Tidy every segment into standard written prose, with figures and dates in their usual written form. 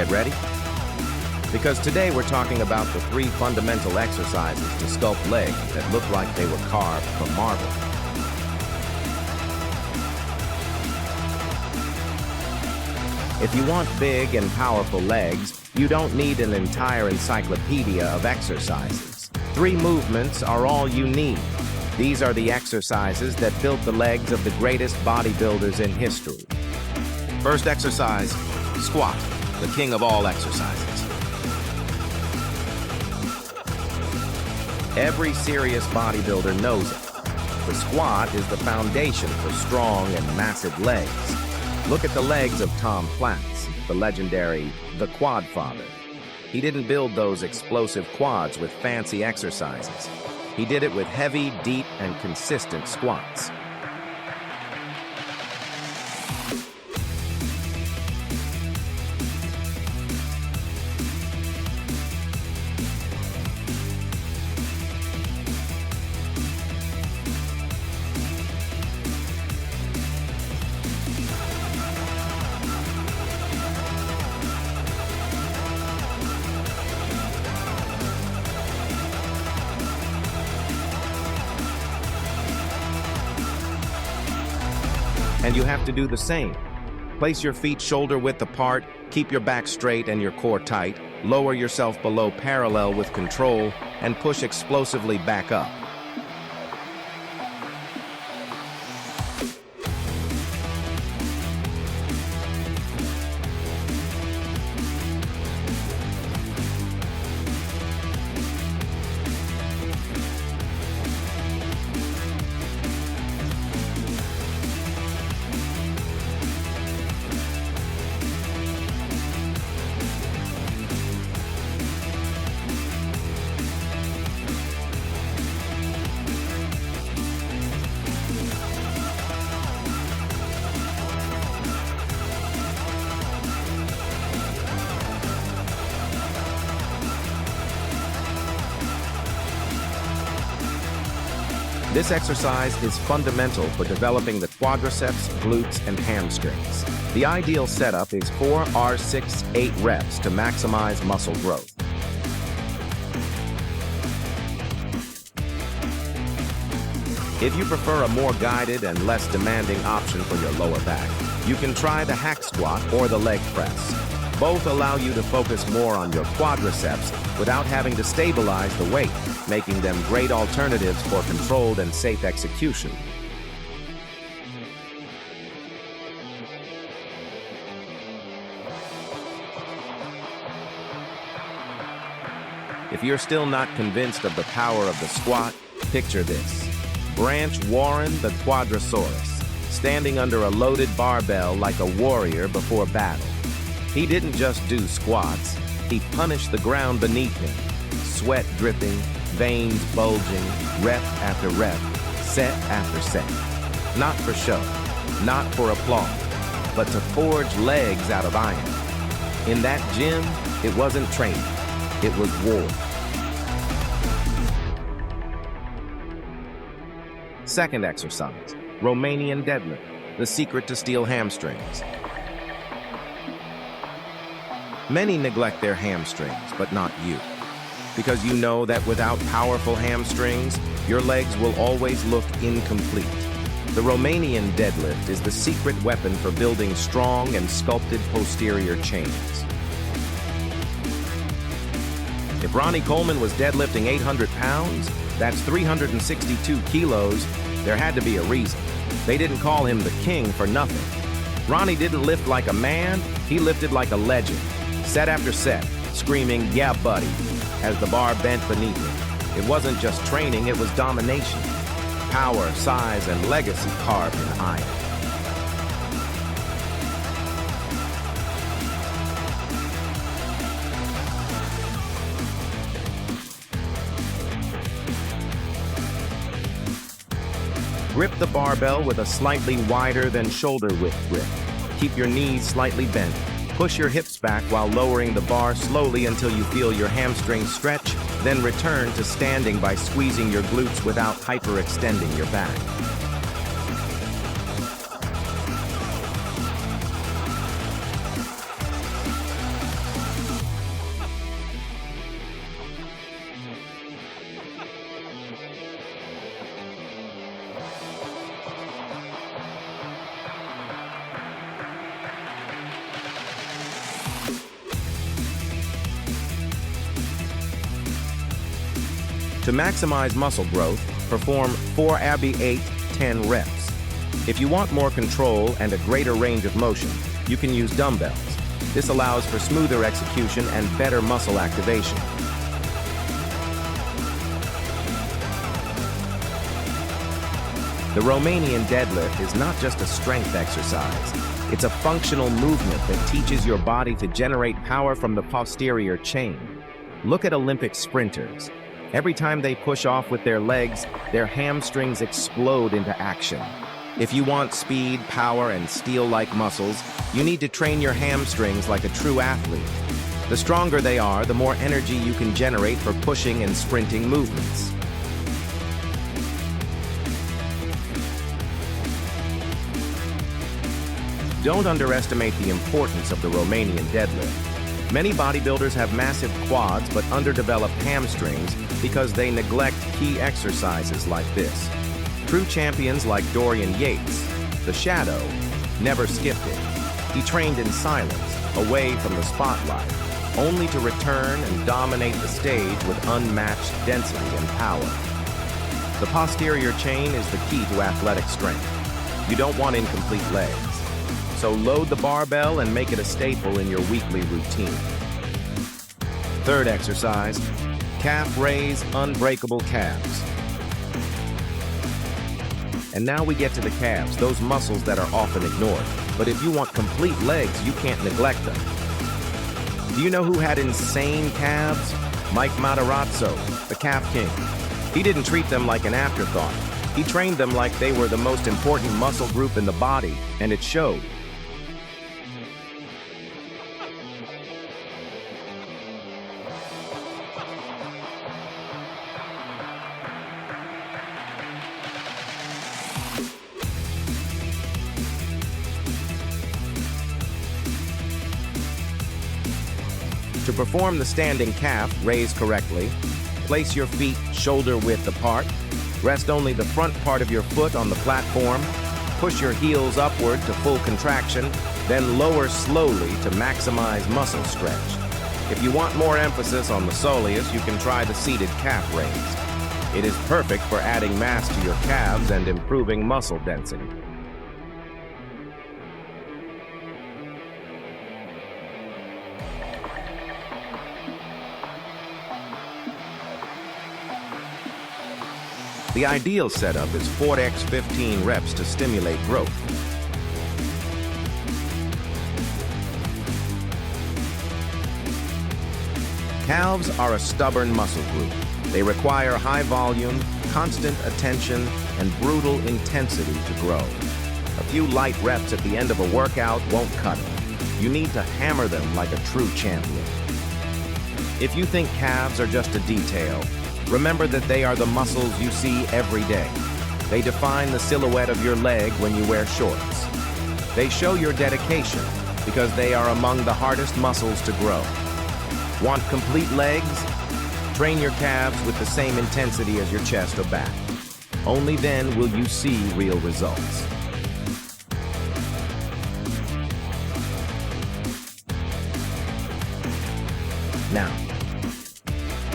Get ready? Because today we're talking about the 3 fundamental exercises to sculpt legs that look like they were carved from marble. If you want big and powerful legs, you don't need an entire encyclopedia of exercises. 3 movements are all you need. These are the exercises that built the legs of the greatest bodybuilders in history. First exercise, squat, the king of all exercises. Every serious bodybuilder knows it. The squat is the foundation for strong and massive legs. Look at the legs of Tom PLATZ, the legendary The Quadfather. He didn't build those explosive quads with fancy exercises. He did it with heavy, deep, and consistent squats. And you have to do the same. Place your feet shoulder width apart, keep your back straight and your core tight, lower yourself below parallel with control, and push explosively back up. This exercise is fundamental for developing the quadriceps, glutes, and hamstrings. The ideal setup is 4 R6-8 reps to maximize muscle growth. If you prefer a more guided and less demanding option for your lower back, you can try the hack squat or the leg press. Both allow you to focus more on your quadriceps without having to stabilize the weight, making them great alternatives for controlled and safe execution. If you're still not convinced of the power of the squat, picture this. Branch Warren the Quadrasaurus, standing under a loaded barbell like a warrior before battle. He didn't just do squats, he punished the ground beneath him. Sweat dripping, veins bulging, rep after rep, set after set. Not for show, not for applause, but to forge legs out of iron. In that gym, it wasn't training, it was war. Second exercise, Romanian deadlift, the secret to steel hamstrings. Many neglect their hamstrings, but not you. Because you know that without powerful hamstrings, your legs will always look incomplete. The Romanian deadlift is the secret weapon for building strong and sculpted posterior chains. If Ronnie Coleman was deadlifting 800 pounds, that's 362 kilos, there had to be a reason. They didn't call him the king for nothing. Ronnie didn't lift like a man, he lifted like a legend. Set after set, screaming, "Yeah, buddy," as the bar bent beneath him. It wasn't just training, it was domination. Power, size, and legacy carved in iron. Grip the barbell with a slightly wider than shoulder width grip. Keep your knees slightly bent. Push your hips back while lowering the bar slowly until you feel your hamstrings stretch, then return to standing by squeezing your glutes without hyperextending your back. To maximize muscle growth, perform 4 AB 8-10 reps. If you want more control and a greater range of motion, you can use dumbbells. This allows for smoother execution and better muscle activation. The Romanian deadlift is not just a strength exercise. It's a functional movement that teaches your body to generate power from the posterior chain. Look at Olympic sprinters. Every time they push off with their legs, their hamstrings explode into action. If you want speed, power, and steel-like muscles, you need to train your hamstrings like a true athlete. The stronger they are, the more energy you can generate for pushing and sprinting movements. Don't underestimate the importance of the Romanian deadlift. Many bodybuilders have massive quads but underdeveloped hamstrings because they neglect key exercises like this. True champions like DORIAN YATES, the Shadow, never skipped it. He trained in silence, away from the spotlight, only to return and dominate the stage with unmatched density and power. The posterior chain is the key to athletic strength. You don't want incomplete legs. So load the barbell and make it a staple in your weekly routine. Third exercise, calf raise unbreakable calves. And now we get to the calves, those muscles that are often ignored. But if you want complete legs, you can't neglect them. Do you know who had insane calves? MATARAZZO, the calf king. He didn't treat them like an afterthought. He trained them like they were the most important muscle group in the body, and it showed. To perform the standing calf raise correctly, place your feet shoulder width apart, rest only the front part of your foot on the platform, push your heels upward to full contraction, then lower slowly to maximize muscle stretch. If you want more emphasis on the soleus, you can try the seated calf raise. It is perfect for adding mass to your calves and improving muscle density. The ideal setup is 4x15 reps to stimulate growth. Calves are a stubborn muscle group. They require high volume, constant attention, and brutal intensity to grow. A few light reps at the end of a workout won't cut it. You need to hammer them like a true champion. If you think calves are just a detail, remember that they are the muscles you see every day. They define the silhouette of your leg when you wear shorts. They show your dedication because they are among the hardest muscles to grow. Want complete legs? Train your calves with the same intensity as your chest or back. Only then will you see real results. Now,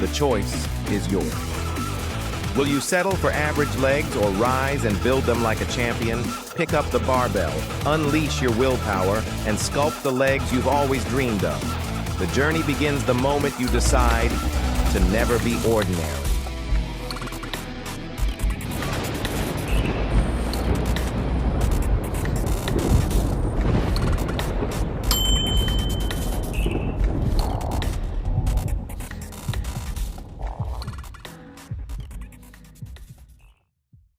the choice is yours. Will you settle for average legs or rise and build them like a champion? Pick up the barbell, unleash your willpower, and sculpt the legs you've always dreamed of. The journey begins the moment you decide to never be ordinary.